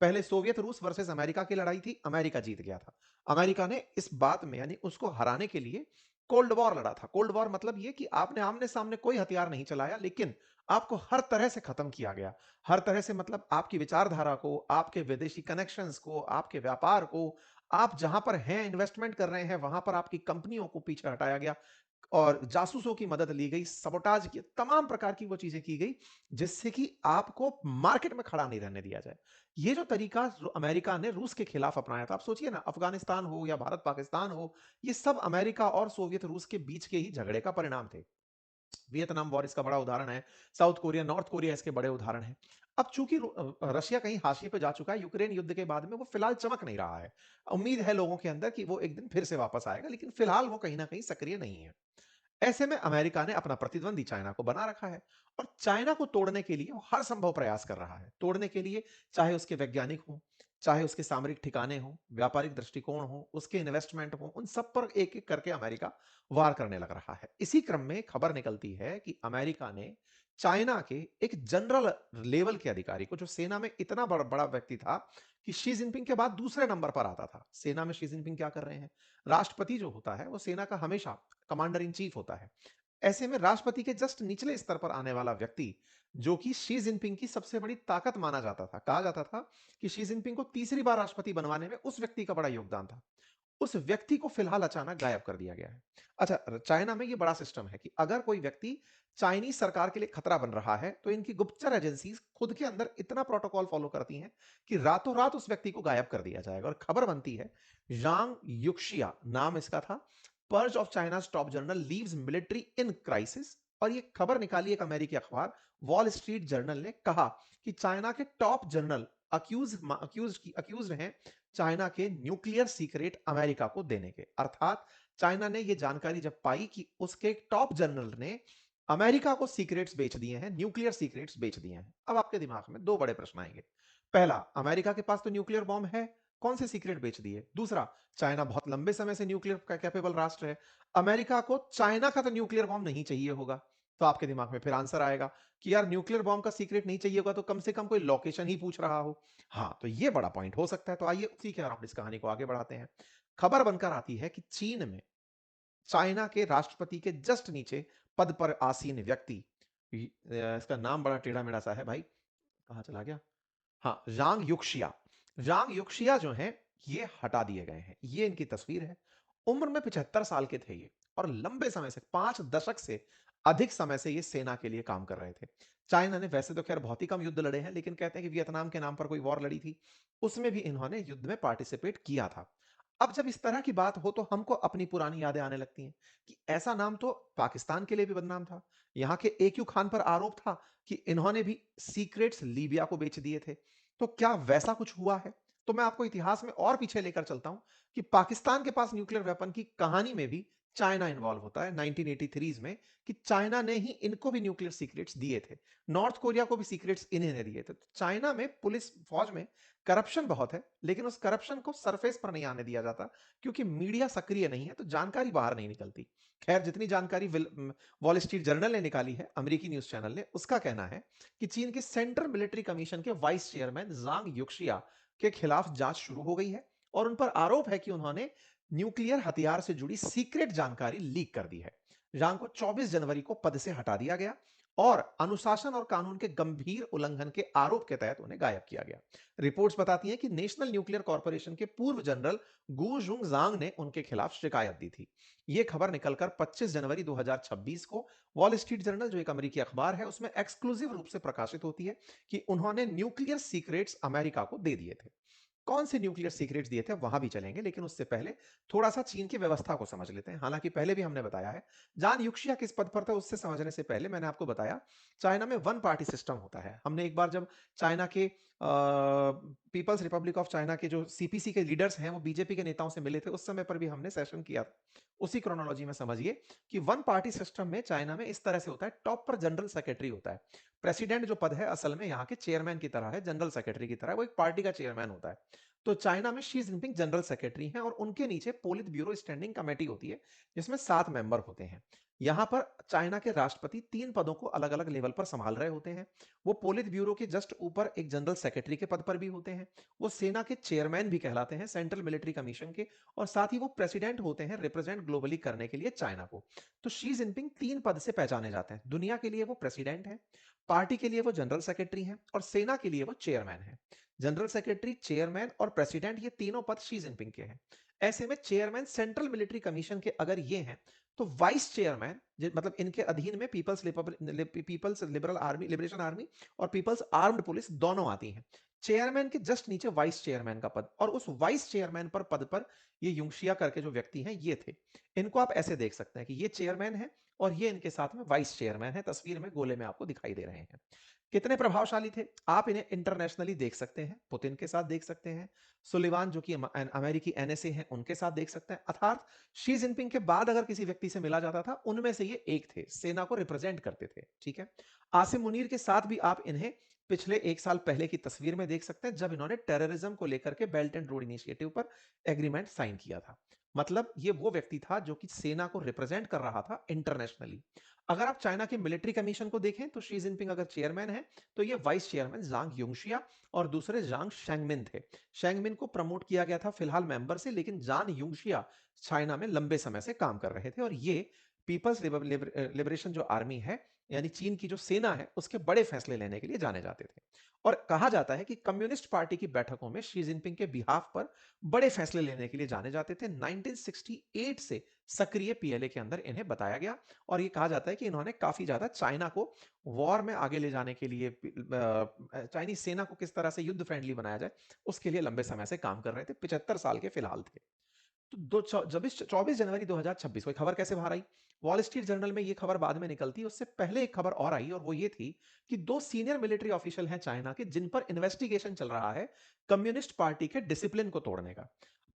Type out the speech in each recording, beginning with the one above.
पहले सोवियत रूस versus America की लड़ाई थी, अमेरिका जीत गया था। अमेरिका ने इस बात में यानी उसको हराने के लिए कोल्ड वॉर लड़ा था। कोल्ड वॉर मतलब ये कि आपने आमने-सामने कोई हथियार नहीं चलाया, लेकिन आपको हर तरह से खत्म किया गया। हर तरह से मतलब आपकी विचारधारा को, आपके विदेशी कनेक्शंस को, आपके व्यापार को, आप जहां पर हैं इन्वेस्टमेंट कर रहे हैं, वहां पर आपकी कंपनियों को पीछे हटाया गया और जासूसों की मदद ली गई, सबोटाज की तमाम प्रकार की वो चीजें की गई, जिससे कि आपको मार्केट में खड़ा नहीं रहने दिया जाए। ये जो तरीका अमेरिका ने रूस के खिलाफ अपनाया था, आप सोचिए ना, अफगानिस्तान हो या भारत पाकिस्तान हो, ये सब अमेरिका और सोवियत रूस के बीच के ही झगड़े का परिणाम थे। वियतनाम वॉर इसका बड़ा उदाहरण है, साउथ कोरिया, नॉर्थ कोरिया इसके बड़े उदाहरण हैं। अब चूंकि रशिया कहीं हाशिए पे जा चुका है, यूक्रेन युद्ध के बाद में वो फिलहाल चमक नहीं रहा है। उम्मीद है लोगों के अंदर कि वो एक दिन फिर से वापस आएगा, लेकिन फिलहाल वो कहीं ना कहीं सक्रिय नहीं है। ऐसे में अमेरिका ने अपना प्रतिद्वंदी चाइना को बना रखा है और चाइना को तोड़ने के लिए वो हर संभव प्रयास कर रहा है। तोड़ने के लिए चाहे उसके वैज्ञानिक हो, चाहे उसके सामरिक ठिकाने हो, व्यापारिक दृष्टिकोण हो, उसके इन्वेस्टमेंट हो, उन सब पर एक एक करके अमेरिका वार करने लग रहा है। इसी क्रम में खबर निकलती है कि अमेरिका ने चाइना के एक जनरल लेवल के अधिकारी को, जो सेना में इतना बड़ा व्यक्ति था कि शी जिनपिंग के बाद दूसरे नंबर पर आता था। सेना में शी जिनपिंग क्या कर रहे हैं? राष्ट्रपति जो होता है वो सेना का हमेशा कमांडर इन चीफ होता है। ऐसे में राष्ट्रपति के जस्ट निचले स्तर पर आने वाला व्यक्ति, जो कि शी जिनपिंग की सबसे बड़ी ताकत माना जाता था, कहा जाता था कि शी जिनपिंग को तीसरी बार राष्ट्रपति बनवाने में उस व्यक्ति का बड़ा योगदान था। उस व्यक्ति को फिलहाल अचानक गायब कर दिया गया है। अच्छा, चाइना में ये बड़ा सिस्टम है कि अगर कोई व्यक्ति चाइनीज सरकार के लिए खतरा बन रहा है, तो इनकी गुप्तचर एजेंसीज खुद के अंदर इतना प्रोटोकॉल फॉलो करती हैं कि रातों रात उस व्यक्ति को गायब कर दिया जाएगा। और खबर बनती है, जांग युक्शिया नाम इसका था, purge of China's top general leaves military in crisis. और ये खबर निकाली एक अमेरिकी अखबार वॉल स्ट्रीट जर्नल ने, कहा कि चाइना के टॉप जनरल अक्यूज हैं चाइना के न्यूक्लियर सीक्रेट अमेरिका को देने के। अर्थात चाइना ने यह जानकारी जब पाई कि उसके टॉप जनरल ने अमेरिका को सीक्रेट्स बेच दिए हैं, न्यूक्लियर सीक्रेट्स बेच दिए हैं। अब आपके दिमाग में दो बड़े प्रश्न आएंगे। पहला, अमेरिका के पास तो न्यूक्लियर बॉम्ब है, कौन से सीक्रेट बेच दिए? दूसरा, चाइना बहुत लंबे समय से न्यूक्लियर का कैपेबल राष्ट्र है, अमेरिका को चाइना का तो न्यूक्लियर बॉम्ब नहीं चाहिए होगा। तो आपके दिमाग में फिर आंसर आएगा कि यार न्यूक्लियर बॉम्ब का सीक्रेट नहीं चाहिए होगा तो कम से कम कोई लोकेशन ही पूछ रहा हो। हाँ, तो ये बड़ा पॉइंट हो सकता है। तो आइए उसी के अराउंड इस कहानी को आगे बढ़ाते हैं। खबर बनकर आती है कि चीन में चाइना के राष्ट्रपति के जस्ट नीचे पद पर आसीन व्यक्ति, इसका नाम बड़ा टेढ़ा मेढ़ा सा है भाई, कहां चला गया? हाँ, जांग युक्शिया। जांग युक्शिया जो हैं, ये हटा दिए गए हैं। ये इनकी तस्वीर है। उम्र में 75 साल के थे ये और लंबे समय से 5 दशक से अधिक समय से ये सेना के लिए काम कर रहे थे। चाइना ने वैसे तो खैर बहुत ही कम युद्ध लड़े हैं, लेकिन कहते हैं कि वियतनाम के नाम पर कोई वॉर लड़ी थी, उसमें भी इन्होंने युद्ध में पार्टिसिपेट किया था। अब जब इस तरह की बात हो तो हमको अपनी पुरानी यादें आने लगती हैं कि ऐसा नाम तो पाकिस्तान के लिए भी बदनाम था। यहां के AQ खान पर आरोप था कि इन्होंने भी सीक्रेट्स लीबिया को बेच दिए थे। तो क्या वैसा कुछ हुआ है? तो मैं आपको इतिहास में और पीछे लेकर चलता हूं कि पाकिस्तान के पास न्यूक्लियर वेपन की कहानी में भी चाइना इन्वॉल्व होता है 1983 में, कि चाइना ने ही इनको भी न्यूक्लियर सीक्रेट्स दिए थे। नॉर्थ कोरिया को भी सीक्रेट्स इन्हीं ने दिए थे। तो चाइना में पुलिस फौज में करप्शन बहुत है, लेकिन उस करप्शन को सरफेस पर नहीं आने दिया जाता, क्योंकि मीडिया सक्रिय नहीं है, तो जानकारी बाहर नहीं निकलती। खैर, जितनी जानकारी वॉल स्ट्रीट जर्नल ने निकाली है, अमेरिकी न्यूज चैनल ने, उसका कहना है कि चीन के सेंट्रल मिलिट्री कमीशन के वाइस चेयरमैन जांग युक्शिया के खिलाफ जांच शुरू हो गई है और उन पर आरोप है कि उन्होंने न्यूक्लियर हथियार से जुड़ी सीक्रेट जानकारी लीक कर दी है। जांग को 24 जनवरी को पद से हटा दिया गया और अनुशासन और कानून के गंभीर उल्लंघन के आरोप के तहत उन्हें गायब किया गया। रिपोर्ट्स बताती हैं कि नेशनल न्यूक्लियर कॉर्पोरेशन के पूर्व जनरल गु जुंग जांग ने उनके खिलाफ शिकायत दी थी। यह खबर निकलकर 25 जनवरी 2026 को वॉल स्ट्रीट जर्नल, जो एक अमेरिकी अखबार है, उसमें एक्सक्लूसिव रूप से प्रकाशित होती है कि उन्होंने न्यूक्लियर सीक्रेट्स अमेरिका को दे दिए थे। कौन से न्यूक्लियर सीक्रेट्स दिए थे वहां भी चलेंगे, लेकिन उससे पहले थोड़ा सा चीन की व्यवस्था को समझ लेते हैं। हालांकि पहले भी हमने बताया है, जान युक्शिया किस पद पर था उससे समझने से पहले मैंने आपको बताया, चाइना में वन पार्टी सिस्टम होता है। हमने एक बार जब चाइना के पीपल्स रिपब्लिक ऑफ चाइना के जो CPC के लीडर्स हैं वो बीजेपी के नेताओं से मिले थे, उस समय पर भी हमने सेशन किया था। उसी क्रोनोलॉजी में समझिए कि वन पार्टी सिस्टम में चाइना में इस तरह से होता है, टॉप पर जनरल सेक्रेटरी होता है। प्रेसिडेंट जो पद है असल में यहाँ के चेयरमैन की तरह है, जनरल सेक्रेटरी की तरह, वो एक पार्टी का चेयरमैन होता है। तो चाइना में शी जिनपिंग जनरल सेक्रेटरी हैं और उनके नीचे पोलित ब्यूरो स्टैंडिंग कमेटी होती है, जिसमें 7 मेंबर होते हैं। यहाँ पर चाइना के राष्ट्रपति 3 पदों को अलग-अलग लेवल पर संभाल रहे होते हैं। वो पोलित ब्यूरो के जस्ट ऊपर एक जनरल सेक्रेटरी के पद पर भी होते हैं। वो सेना के चेयरमैन भी कहलाते हैं, सेंट्रल मिलिट्री कमीशन के, और साथ ही वो प्रेसिडेंट होते हैं रिप्रेजेंट ग्लोबली करने के लिए चाइना को। तो शी जिनपिंग 3 पद से पहचाने जाते हैं। दुनिया के लिए वो प्रेसिडेंट हैं, पार्टी के लिए वो जनरल सेक्रेटरी हैं और सेना के लिए वो चेयरमैन हैं। जनरल सेक्रेटरी, चेयरमैन और प्रेसिडेंट, ये तीनों पद शी जिनपिंग के हैं। ऐसे में चेयरमैन सेंट्रल मिलिट्री कमीशन के अगर ये हैं, तो वाइस चेयरमैन मतलब इनके अधीन में peoples liberal army, liberation army और पीपल्स आर्म्ड पुलिस दोनों आती हैं। चेयरमैन के जस्ट नीचे वाइस चेयरमैन का पद, और उस वाइस चेयरमैन पर पद पर ये युंगशिया करके जो व्यक्ति हैं ये थे। इनको आप ऐसे देख सकते हैं कि ये चेयरमैन है और ये इनके साथ में वाइस चेयरमैन है। तस्वीर में गोले में आपको दिखाई दे रहे हैं। कितने प्रभावशाली थे, आप इन्हें इंटरनेशनली देख सकते हैं, पुतिन के साथ देख सकते हैं, सुलिवान जो कि अमेरिकी एनएसए हैं उनके साथ देख सकते हैं। अर्थात शी जिनपिंग के बाद अगर किसी व्यक्ति से मिला जाता था, उनमें से ये एक थे, सेना को रिप्रेजेंट करते थे। ठीक है। आसिम मुनीर के साथ भी आप इन्हें पिछले 1 साल पहले की तस्वीर में देख सकते हैं, जब इन्होंने टेररिज्म को लेकर के बेल्ट एंड रोड इनिशिएटिव पर एग्रीमेंट साइन किया था। मतलब ये वो व्यक्ति था जो कि सेना को रिप्रेजेंट कर रहा था इंटरनेशनली। अगर आप चाइना के मिलिट्री कमीशन को देखें, तो शी जिनपिंग अगर चेयरमैन है, तो ये वाइस चेयरमैन जांग युंगशिया और दूसरे जांग शेंगमिन थे। शेंगमिन को प्रमोट किया गया था फिलहाल मेंबर से, लेकिन जान युंगशिया चाइना में लंबे समय से काम कर रहे थे और ये पीपल्स लिबरेशन जो आर्मी है, यानी चीन की जो सेना है, उसके बड़े फैसले लेने के लिए जाने जाते थे। और कहा जाता है कि कम्युनिस्ट पार्टी की बैठकों में शी जिनपिंग के बिहाफ पर बड़े फैसले लेने के लिए जाने जाते थे। 1968 से सक्रिय पीएलए के अंदर इन्हें बताया गया, और ये कहा जाता है कि इन्होंने काफी ज्यादा चाइना को वॉर में आगे ले जाने के लिए, चाइनीज सेना को किस तरह से युद्ध फ्रेंडली बनाया जाए, उसके लिए लंबे समय से काम कर रहे थे। 75 साल के फिलहाल थे। तो 24 जनवरी 2026 को खबर कैसे बाहर आई? वॉल स्ट्रीट जर्नल में ये खबर बाद में निकलती, उससे पहले एक खबर और आई, और वो ये थी कि 2 सीनियर मिलिट्री ऑफिशियल हैं चाइना के, जिन पर इन्वेस्टिगेशन चल रहा है कम्युनिस्ट पार्टी के डिसिप्लिन को तोड़ने का।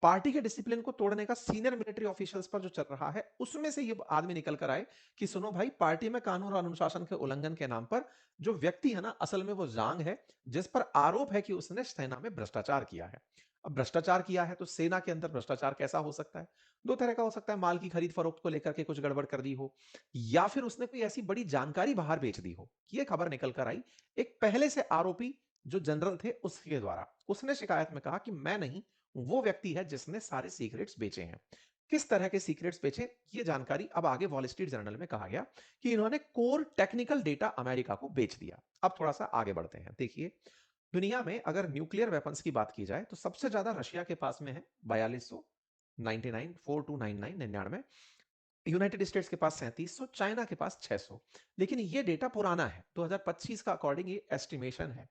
पार्टी के डिसिप्लिन को तोड़ने का सीनियर मिलिट्री ऑफिशियल्स पर जो चल रहा है, उसमें से ये आदमी निकल कर आए कि सुनो भाई, पार्टी में कानून और अनुशासन के उल्लंघन के नाम पर जो व्यक्ति है ना, असल में वो जांग है, जिस पर आरोप है कि उसने सेना में भ्रष्टाचार किया है। अब भ्रष्टाचार किया है तो सेना के अंदर भ्रष्टाचार कैसा हो सकता है? दो तरह का हो सकता है, माल की खरीद फरोख्त को लेकर के कुछ गड़बड़ कर दी हो, या फिर उसने कोई ऐसी बड़ी जानकारी बाहर बेच दी हो। ये खबर निकल कर आई एक पहले से आरोपी जो जनरल थे उसके द्वारा। उसने शिकायत में कहा कि मैं नहीं, वो व्यक्ति है जिसने सारे सीक्रेट्स बेचे हैं। किस तरह के सीक्रेट्स बेचे, ये जानकारी अब आगे वॉल स्ट्रीट जर्नल में कहा गया कि इन्होंने कोर टेक्निकल डेटा अमेरिका को बेच दिया। अब थोड़ा सा आगे बढ़ते हैं। देखिए, दुनिया में अगर न्यूक्लियर वेपन्स की बात की जाए, तो सबसे ज्यादा रशिया के पास में है 4200, 99, 4299, 99। यूनाइटेड स्टेट्स के पास 3700, चाइना के पास 600। लेकिन ये डेटा पुराना है, 2025 का अकॉर्डिंग ये एस्टिमेशन है।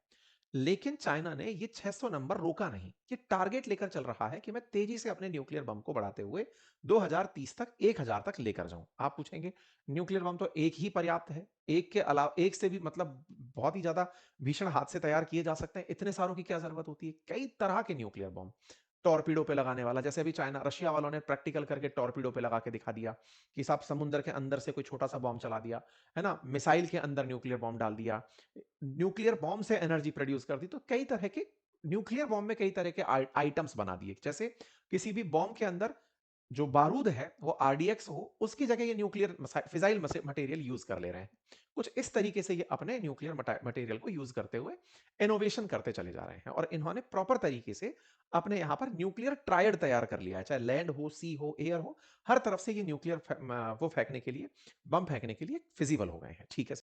लेकिन चाइना ने ये 600 नंबर रोका नहीं। ये टारगेट लेकर चल रहा है कि मैं तेजी से अपने न्यूक्लियर बम को बढ़ाते हुए 2030 तक 1000 तक लेकर जाऊं। आप पूछेंगे, न्यूक्लियर बम तो एक ही पर्याप्त है, एक के अलावा एक से भी मतलब बहुत ही ज्यादा भीषण हाथ से तैयार किए जा सकते हैं, इतने सारों की क्या जरूरत होती है? कई तरह के न्यूक्लियर बम, टॉर्पीडो पे लगाने वाला, जैसे अभी चाइना रशिया वालों ने प्रैक्टिकल करके टॉर्पीडो पे लगा के दिखा दिया कि साहब समुद्र के अंदर से कोई छोटा सा बॉम्ब चला दिया, है ना, मिसाइल के अंदर न्यूक्लियर बॉम्ब डाल दिया, न्यूक्लियर बॉम्ब से एनर्जी प्रोड्यूस कर दी। तो कई तरह के न्यूक्लियर बॉम्ब में कई तरह के आइटम्स बना दिए, जैसे किसी भी बॉम्ब के अंदर जो बारूद है वो आरडीएक्स हो, उसकी जगह ये न्यूक्लियर फिजाइल मटेरियल यूज कर ले रहे हैं। कुछ इस तरीके से ये अपने न्यूक्लियर मटेरियल को यूज करते हुए इनोवेशन करते चले जा रहे हैं, और इन्होंने प्रॉपर तरीके से अपने यहां पर न्यूक्लियर ट्रायड तैयार कर लिया है, चाहे लैंड हो, सी हो, एयर हो, हर तरफ से ये न्यूक्लियर वो फेंकने के लिए, बम फेंकने के लिए फिजिबल हो गए हैं। ठीक है।